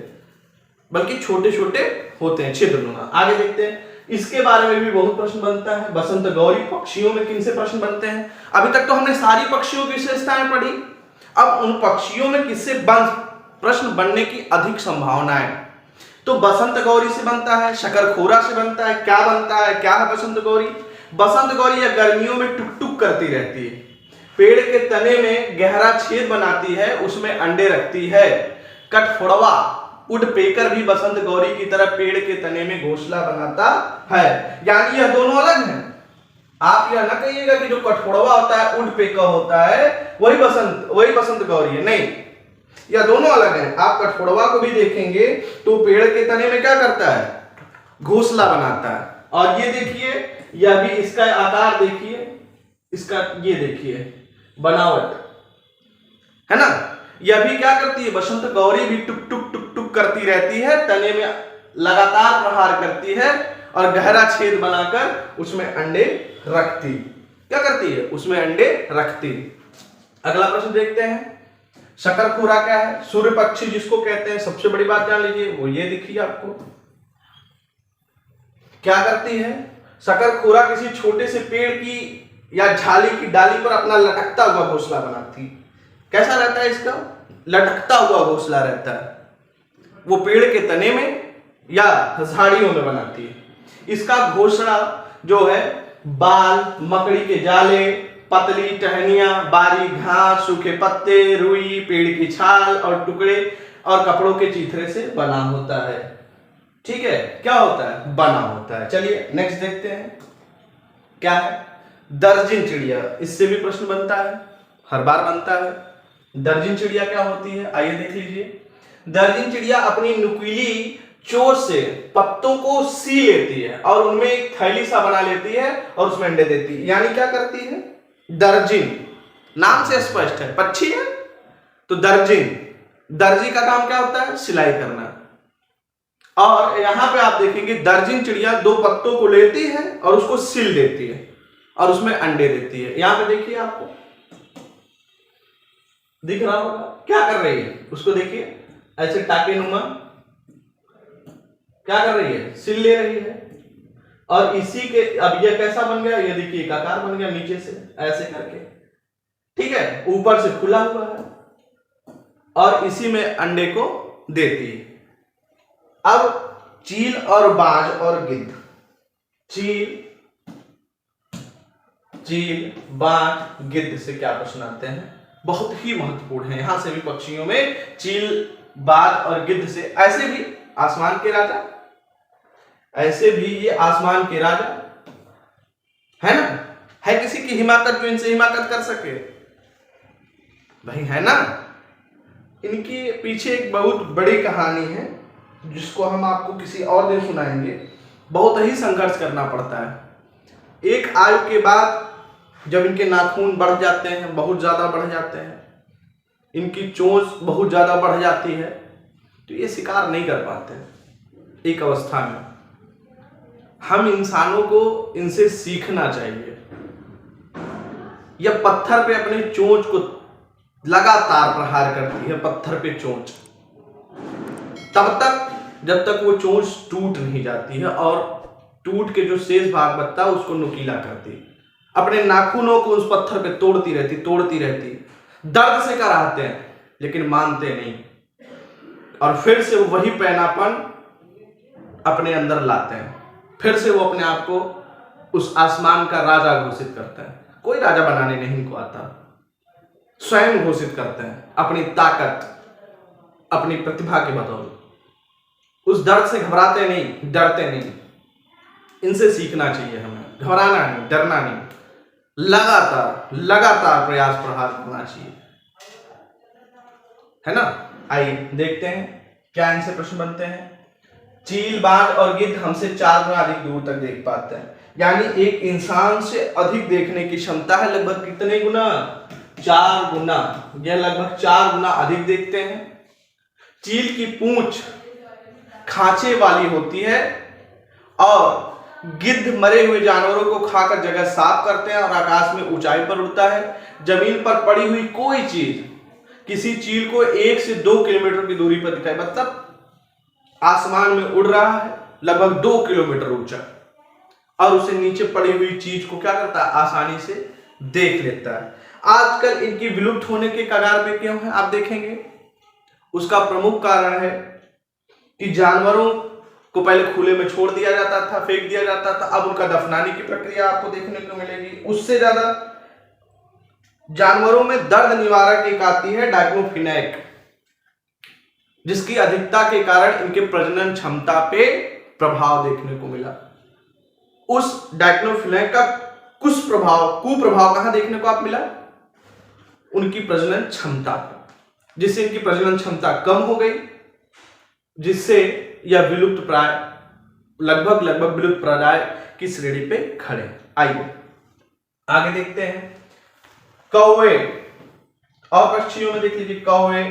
बल्कि छोटे छोटे होते हैं, छिद्रनुमा। आगे देखते हैं, इसके बारे में भी बहुत प्रश्न बनता है। बसंत गौरी पक्षियों में किन से प्रश्न बनते हैं? अभी तक तो हमने सारी पक्षियों की विशेषताएं पढ़ी, अब उन पक्षियों में किससे प्रश्न बनने की अधिक संभावना है? तो बसंत गौरी से बनता है, शकरखोरा से बनता है। क्या बनता है, क्या है बसंत गौरी? बसंत गौरी या गर्मियों में टुक टुक करती रहती है, पेड़ के तने में गहरा छेद बनाती है, उसमें अंडे रखती है। कठफोड़वा वुडपेकर भी बसंत गौरी की तरह पेड़ के तने में घोंसला बनाता है, यानी यह दोनों अलग हैं। आप यह ना कहिएगा कि जो कठफोड़वा होता है वुडपेकर होता है वही बसंत गौरी है, नहीं, यह दोनों अलग हैं। आप कठफोड़वा को भी देखेंगे तो पेड़ के तने में क्या करता है, घोंसला बनाता है। और ये देखिए, यह भी इसका आकार देखिए, इसका ये देखिए बनावट, है ना, यह भी क्या करती है, बसंत गौरी भी टुक टुक टुक टुक करती रहती है, तने में लगातार प्रहार करती है और गहरा छेद बनाकर उसमें अंडे रखती। क्या करती है, उसमें अंडे रखती। अगला प्रश्न देखते हैं, शकरखोरा क्या है? सूर्य पक्षी जिसको कहते हैं। सबसे बड़ी बात जान लीजिए, वो ये दिखी आपको, क्या करती है? शकरखोरा किसी छोटे से पेड़ की या झाली की डाली पर अपना लटकता हुआ घोंसला बनाती। कैसा रहता है इसका? लटकता हुआ घोंसला रहता है, वो पेड़ के तने में या झाड़ियों में बनाती है। इसका घोंसला जो है बाल, मकड़ी के जाले, पतली टहनियां, बारीक घास, सूखे पत्ते, रुई, पेड़ की छाल और टुकड़े और कपड़ों के चीथड़े से बना होता है। ठीक है, क्या होता है, बना होता है। चलिए नेक्स्ट देखते हैं, क्या है? दर्जिन चिड़िया। इससे भी प्रश्न बनता है, हर बार बनता है। दर्जिन चिड़िया क्या होती है, आइए देख लीजिए। दर्जिन चिड़िया अपनी नुकीली चोंच से पत्तों को सी लेती है और उनमें एक थैली सा बना लेती है और उसमें अंडे देती है। यानी क्या करती है? दर्जिन, नाम से स्पष्ट है, पक्षी है तो दर्जिन। दर्जी का काम क्या होता है? सिलाई करना। और यहां पे आप देखेंगे दर्जिन चिड़िया दो पत्तों को लेती है और उसको सिल देती है और उसमें अंडे देती है। यहां पे देखिए, आपको दिख रहा होगा क्या कर रही है, उसको देखिए, ऐसे टाके नुमा क्या कर रही है, सिल ले रही है। और इसी के, अब ये कैसा बन गया, ये देखिए आकार बन गया नीचे से ऐसे करके, ठीक है, ऊपर से खुला हुआ है और इसी में अंडे को देती है। अब चील और बाज और गिद्ध, चील बाज गिद्ध से क्या प्रश्न आते हैं, बहुत ही महत्वपूर्ण है। यहां से भी पक्षियों में चील बाज और गिद्ध से, ऐसे भी आसमान के राजा, ऐसे भी ये आसमान के राजा है ना, है किसी की हिमाकत जो इनसे हिमाकत कर सके भाई, है ना। इनके पीछे एक बहुत बड़ी कहानी है जिसको हम आपको किसी और दिन सुनाएंगे। बहुत ही संघर्ष करना पड़ता है। एक आयु के बाद जब इनके नाखून बढ़ जाते हैं, बहुत ज्यादा बढ़ जाते हैं, इनकी चोंच बहुत ज्यादा बढ़ जाती है, तो ये शिकार नहीं कर पाते। एक अवस्था में हम इंसानों को इनसे सीखना चाहिए। यह पत्थर पे अपने चोंच को लगातार प्रहार करती है, पत्थर पे चोंच, तब तक जब तक वो चोंच टूट नहीं जाती है और टूट के जो शेष भाग बचता है उसको नुकीला करती, अपने नाखूनों को उस पत्थर पे तोड़ती रहती, दर्द से कराहते हैं लेकिन मानते नहीं, और फिर से वही पैनापन अपने अंदर लाते हैं, फिर से वो अपने आप को उस आसमान का राजा घोषित करते हैं। कोई राजा बनाने नहीं इनको आता, स्वयं घोषित करते हैं अपनी ताकत, अपनी प्रतिभा के बदौलत। उस दर्द से घबराते नहीं, डरते नहीं। इनसे सीखना चाहिए हमें, घबराना नहीं, डरना नहीं, लगातार प्रयास प्रहार करना चाहिए, है ना। आइए देखते हैं क्या इनसे प्रश्न बनते हैं। चील बाज और गिद्ध हमसे 4 गुना अधिक दूर तक देख पाते हैं, यानी एक इंसान से अधिक देखने की क्षमता है। लगभग कितने गुना? 4 गुना। यह लगभग 4 गुना अधिक देखते हैं। चील की पूंछ खांचे वाली होती है और गिद्ध मरे हुए जानवरों को खाकर जगह साफ करते हैं और आकाश में ऊंचाई पर उड़ता है। जमीन पर पड़ी हुई कोई चीज किसी चील को 1 से 2 किलोमीटर की दूरी पर दिखाई, मतलब आसमान में उड़ रहा है लगभग 2 किलोमीटर ऊंचा, और उसे नीचे पड़ी हुई चीज को क्या करता है? आसानी से देख लेता है। आजकल इनकी विलुप्त होने के कगार पे क्यों है आप देखेंगे। उसका प्रमुख कारण है कि जानवरों को पहले खुले में छोड़ दिया जाता था, फेंक दिया जाता था, अब उनका दफनाने की प्रक्रिया आपको देखने को मिलेगी। उससे ज्यादा जानवरों में दर्द निवारक एक आती है डाइक्लोफिनेक, जिसकी अधिकता के कारण इनके प्रजनन क्षमता पे प्रभाव देखने को मिला। उस डाइक्लोफिनेक का कुप्रभाव कहां देखने को आप मिला? उनकी प्रजनन क्षमता, जिससे इनकी प्रजनन क्षमता कम हो गई, जिससे यह विलुप्त प्राय, लगभग विलुप्त प्राय की श्रेणी पे खड़े। आइए आगे देखते हैं। कौवे और पक्षियों में देख लीजिए, कौवे,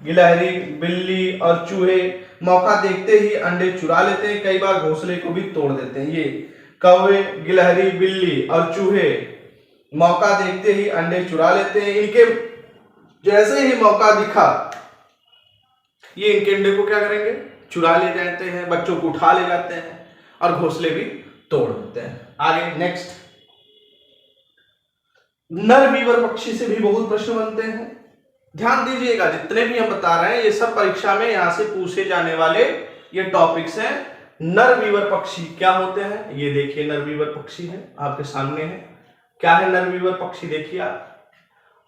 गिलहरी, बिल्ली और चूहे मौका देखते ही अंडे चुरा लेते हैं, कई बार घोंसले को भी तोड़ देते हैं। ये कौवे, गिलहरी, बिल्ली और चूहे मौका देखते ही अंडे चुरा लेते हैं। इनके जैसे ही मौका दिखा ये इनके अंडे को क्या करेंगे? चुरा ले जाते हैं, बच्चों को उठा ले जाते हैं और घोंसले भी तोड़ देते हैं। आगे नेक्स्ट, नर वीवर पक्षी से भी बहुत प्रश्न बनते हैं। ध्यान दीजिएगा, जितने भी हम बता रहे हैं ये सब परीक्षा में यहां से पूछे जाने वाले ये टॉपिक्स हैं। नर वीवर पक्षी क्या होते हैं? ये देखिए, नर वीवर पक्षी है आपके सामने है। क्या है नर वीवर पक्षी? देखिए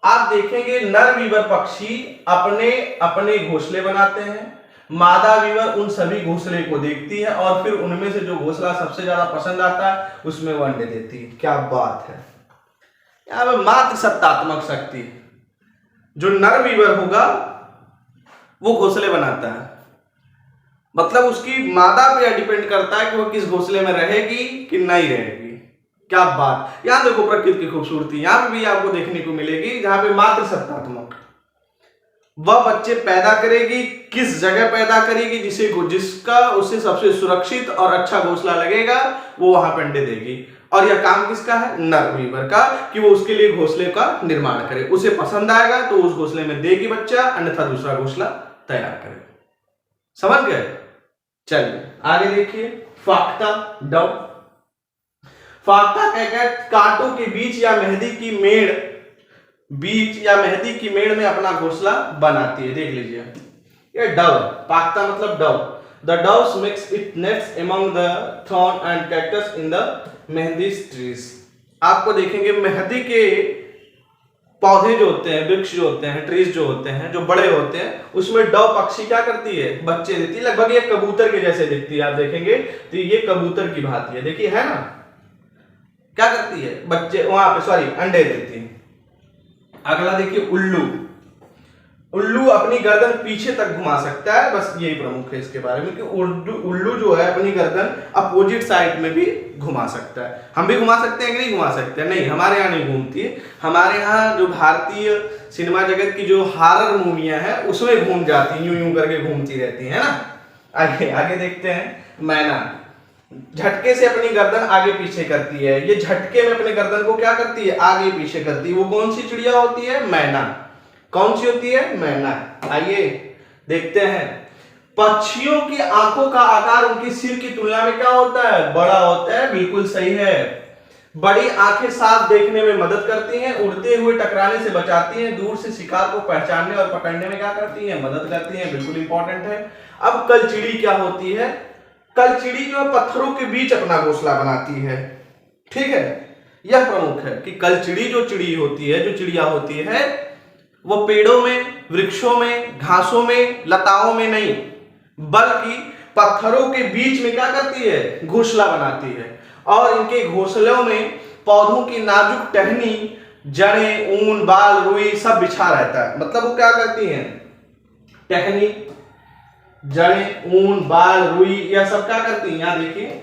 आप देखेंगे नर वीवर पक्षी अपने अपने घोंसले बनाते हैं। मादा वीवर उन सभी घोंसले को देखती है और फिर उनमें से जो घोंसला सबसे ज्यादा पसंद आता है उसमें वो अंडे देती है। क्या बात है, यहां पर मात्र सत्तात्मक शक्ति। जो नर वीवर होगा वो घोंसले बनाता है, मतलब उसकी मादा पे डिपेंड करता है कि वो किस घोंसले में रहेगी कि नहीं रहेगी। क्या बात, यहां देखो प्रकृति की खूबसूरती, यहां पे भी आपको देखने को मिलेगी जहां पे मात्र सत्तात्मक। वह बच्चे पैदा करेगी, किस जगह पैदा करेगी, जिसका उसे सबसे सुरक्षित और अच्छा घोंसला लगेगा वो वहां पे अंडे देगी। और यह काम किसका है? नर वीवर का, कि वो उसके लिए घोंसले का निर्माण करे। उसे पसंद आएगा तो उस घोंसले में देगी बच्चा, अन्यथा दूसरा घोंसला तैयार करे। समझ गए? चलिए आगे देखिए। फाख्ता डव, फाख्ता कांटों के बीच या मेहंदी की मेड़ में अपना घोंसला बनाती है। देख लीजिए, ये डव, फाख्ता मतलब Dove, the doves makes its nests among the thorn and cactus in the mehndi trees। आपको देखेंगे मेहंदी के पौधे जो होते हैं, वृक्ष जो होते हैं, ट्रीज जो होते हैं, जो बड़े होते हैं, उसमें डव पक्षी क्या करती है, बच्चे देती है। लगभग ये कबूतर के जैसे दिखती है, आप देखेंगे तो ये कबूतर की भांति है, देखिए है ना, क्या करती है, बच्चे वहां पे सॉरी अंडे देती है। अगला देखिए उल्लू। उल्लू अपनी गर्दन पीछे तक घुमा सकता है, बस यही प्रमुख है इसके बारे में कि उल्लू जो है अपनी गर्दन अपोजिट साइड में भी घुमा सकता है। हम भी घुमा सकते हैं कि नहीं घुमा सकते हैं? नहीं, हमारे यहाँ नहीं घूमती है। हमारे यहाँ जो भारतीय सिनेमा जगत की जो हॉरर मूवियां हैं उसमें घूम जाती हैं, यूं यूं करके घूमती रहती है ना। आगे आगे देखते हैं। मैना झटके से अपनी गर्दन आगे पीछे करती है। ये झटके में अपनी गर्दन को क्या करती है, आगे पीछे करती है। वो कौन सी चिड़िया होती है, मैना। कौन सी होती है, मैना। आइए देखते हैं। पक्षियों की आंखों का आकार उनके सिर की तुलना में क्या होता है, बड़ा होता है, बिल्कुल सही है। बड़ी आंखें साफ देखने में मदद करती हैं, उड़ते हुए टकराने से बचाती हैं, दूर से शिकार को पहचानने और पकड़ने में क्या करती हैं, मदद करती हैं, बिल्कुल इंपॉर्टेंट है। अब कलचिड़ी क्या होती है, कलचिड़ी जो है पत्थरों के बीच अपना घोंसला बनाती है, ठीक है। यह प्रमुख है कि कलचिड़ी जो चिड़ी होती है, जो चिड़िया होती है, वो पेड़ों में, वृक्षों में, घासों में, लताओं में नहीं, बल्कि पत्थरों के बीच में क्या करती है, घोंसला बनाती है। और इनके घोंसलों में पौधों की नाजुक टहनी, जड़ें, ऊन, बाल, रुई सब बिछा रहता है। मतलब वो क्या करती हैं, टहनी, जड़ें, ऊन, बाल, रुई यह सब क्या करती हैं, यहां देखिए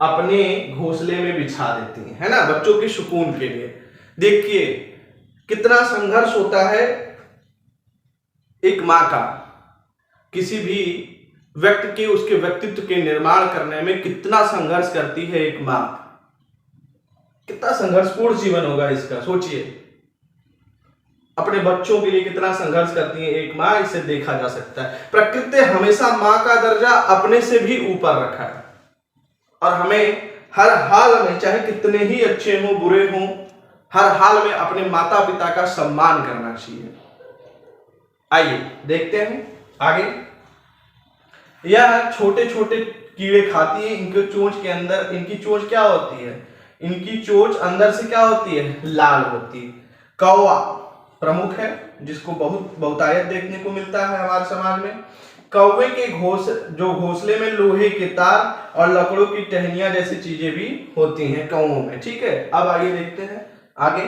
अपने घोंसले में बिछा देती हैं, है ना, बच्चों के सुकून के लिए। देखिए कितना संघर्ष होता है एक मां का, किसी भी व्यक्ति के, उसके व्यक्तित्व के निर्माण करने में कितना संघर्ष करती है एक मां। कितना संघर्षपूर्ण जीवन होगा इसका, सोचिए। अपने बच्चों के लिए कितना संघर्ष करती है एक मां, इसे देखा जा सकता है। प्रकृति ने हमेशा मां का दर्जा अपने से भी ऊपर रखा है और हमें हर हाल में, चाहे कितने ही अच्छे हों, बुरे हों, हर हाल में अपने माता पिता का सम्मान करना चाहिए। आइए देखते हैं आगे। यह छोटे छोटे कीड़े खाती है। इनके चोंच के अंदर, इनकी चोंच क्या होती है, इनकी चोंच अंदर से क्या होती है, लाल होती है। कौवा प्रमुख है, जिसको बहुतायत देखने को मिलता है हमारे समाज में। कौवे के घोंसले में लोहे के तार और लकड़ों की टहनियां जैसी चीजें भी होती हैं कौवों में, ठीक है। अब आइए देखते हैं आगे।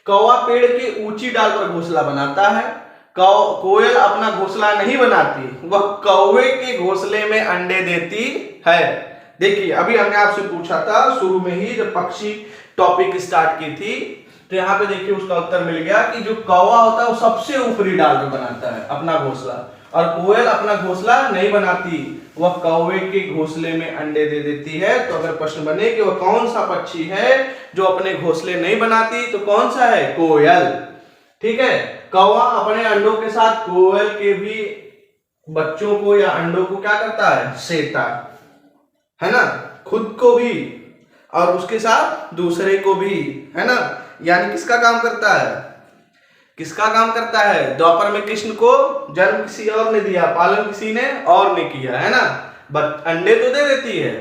कौवा पेड़ के ऊंची डाल पर घोंसला बनाता है। कोयल अपना घोंसला नहीं बनाती, वह कौवे के घोंसले में अंडे देती है। देखिए अभी हमने आपसे पूछा था शुरू में ही जब पक्षी टॉपिक स्टार्ट की थी, तो यहाँ पे देखिए उसका उत्तर मिल गया कि जो कौवा होता है वो सबसे ऊपरी डाल पे बनाता है अपना घोंसला, और कोयल अपना घोंसला नहीं बनाती, वह कौवे के घोंसले में अंडे दे देती है। तो अगर प्रश्न बने कि वह कौन सा पक्षी है जो अपने घोंसले नहीं बनाती, तो कौन सा है, कोयल, ठीक है। कौवा अपने अंडों के साथ कोयल के भी बच्चों को या अंडों को क्या करता है, सेता है ना, खुद को भी और उसके साथ दूसरे को भी, है ना। यानी किसका काम करता है, किसका काम करता है, द्वापर में कृष्ण को जन्म किसी और ने दिया, पालन किसी ने और ने किया, है ना। बट अंडे तो दे देती है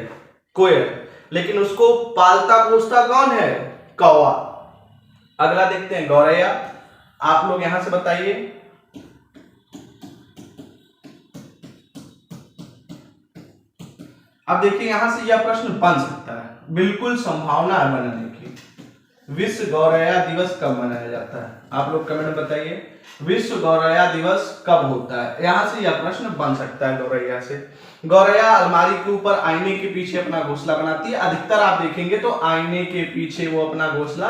कोयल, लेकिन उसको पालता पोसता कौन है, कौवा। अगला देखते हैं गौरैया। आप लोग यहां से बताइए, अब देखिए यहां से यह प्रश्न बन सकता है, बिल्कुल संभावना है बनने की। विश्व गौरैया दिवस कब मनाया जाता है, आप लोग कमेंट में बताइए, विश्व गौरैया दिवस कब होता है। यहां से यह प्रश्न बन सकता है गौरैया से। गौरैया अलमारी के ऊपर आईने के पीछे अपना घोंसला बनाती है। अधिकतर आप देखेंगे तो आईने के पीछे वो अपना घोंसला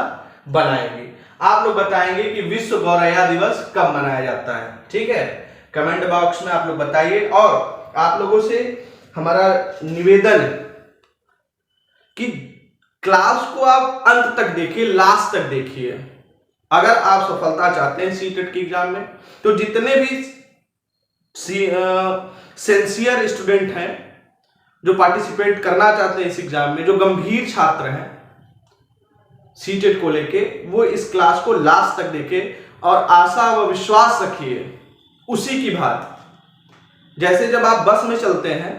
बनाएंगे। आप लोग बताएंगे कि विश्व गौरैया दिवस कब मनाया जाता है, ठीक है। कमेंट बॉक्स में आप लोग बताइए। और आप लोगों से हमारा निवेदन है कि क्लास को आप अंत तक देखिए, लास्ट तक देखिए। अगर आप सफलता चाहते हैं सीटेट के एग्जाम में, तो जितने भी सिंसियर स्टूडेंट हैं जो पार्टिसिपेट करना चाहते हैं इस एग्जाम में, जो गंभीर छात्र हैं सीटेट को लेके, वो इस क्लास को लास्ट तक देखें और आशा व विश्वास रखिए उसी की बात। जैसे जब आप बस में चलते हैं,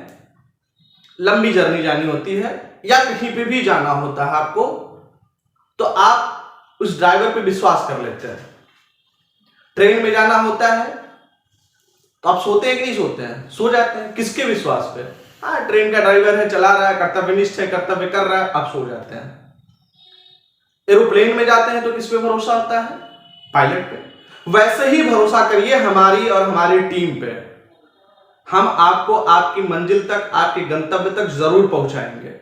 लंबी जर्नी जानी होती है या कहीं पे भी जाना होता है आपको, तो आप उस ड्राइवर पे विश्वास कर लेते हैं। ट्रेन में जाना होता है तो आप सोते हैं कि नहीं सोते हैं? सो जाते हैं। किसके विश्वास पे? हाँ, ट्रेन का ड्राइवर है, चला रहा है, कर्तव्यनिष्ठ है, कर्तव्य कर रहा है, आप सो जाते हैं। एरोप्लेन में जाते हैं तो किस पे भरोसा होता है? पायलट पे। वैसे ही भरोसा करिए हमारी और हमारी टीम पे। हम आपको आपकी मंजिल तक, आपके गंतव्य तक जरूर पहुंचाएंगे।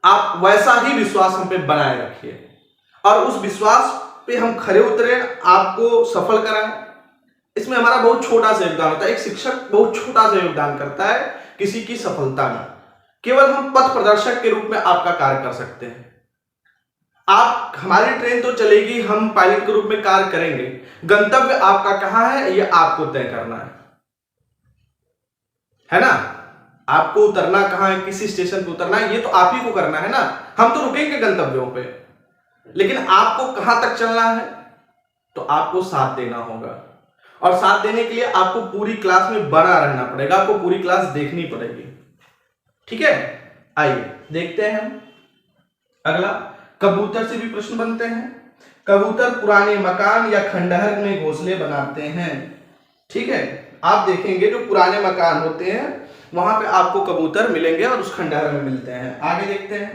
आप वैसा ही विश्वास हम पे बनाए रखिए और उस विश्वास पे हम खरे उतरे, आपको सफल कराएं। इसमें हमारा बहुत छोटा सा योगदान होता है। एक शिक्षक बहुत छोटा सा योगदान करता है किसी की सफलता में। केवल हम पथ प्रदर्शक के रूप में आपका कार्य कर सकते हैं। आप, हमारी ट्रेन तो चलेगी, हम पायलट के रूप में कार्य करेंगे। गंतव्य आपका कहां है ये आपको तय करना है ना? आपको उतरना कहां है, किसी स्टेशन पे उतरना है, ये तो आप ही को करना है ना। हम तो रुकेंगे गंतव्यों पे, लेकिन आपको कहां तक चलना है तो आपको साथ देना होगा। और साथ देने के लिए आपको पूरी क्लास में बना रहना पड़ेगा, आपको पूरी क्लास देखनी पड़ेगी। ठीक है, आइए देखते हैं हम अगला। कबूतर से भी प्रश्न बनते हैं। कबूतर पुराने मकान या खंडहर में घोंसले बनाते हैं। ठीक है, आप देखेंगे जो पुराने मकान होते हैं वहां पे आपको कबूतर मिलेंगे और उस खंडहर में मिलते हैं। आगे देखते हैं।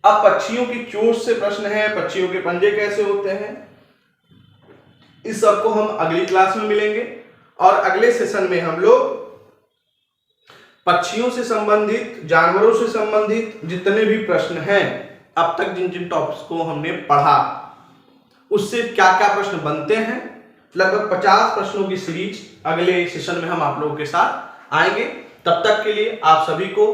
अब पक्षियों की चोंच से प्रश्न है, पक्षियों के पंजे कैसे होते हैं, इस सबको हम अगली क्लास में मिलेंगे। और अगले सेशन में हम लोग पक्षियों से संबंधित, जानवरों से संबंधित जितने भी प्रश्न हैं, अब तक जिन जिन टॉपिक्स को हमने पढ़ा उससे क्या क्या प्रश्न बनते हैं, लगभग 50 प्रश्नों की सीरीज अगले सेशन में हम आप लोगों के साथ आएंगे। तब तक के लिए आप सभी को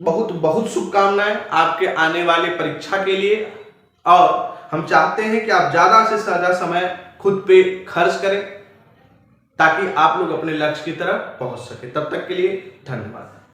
बहुत बहुत शुभकामनाएं आपके आने वाले परीक्षा के लिए। और हम चाहते हैं कि आप ज्यादा से ज्यादा समय खुद पे खर्च करें ताकि आप लोग अपने लक्ष्य की तरफ पहुंच सके। तब तक के लिए धन्यवाद।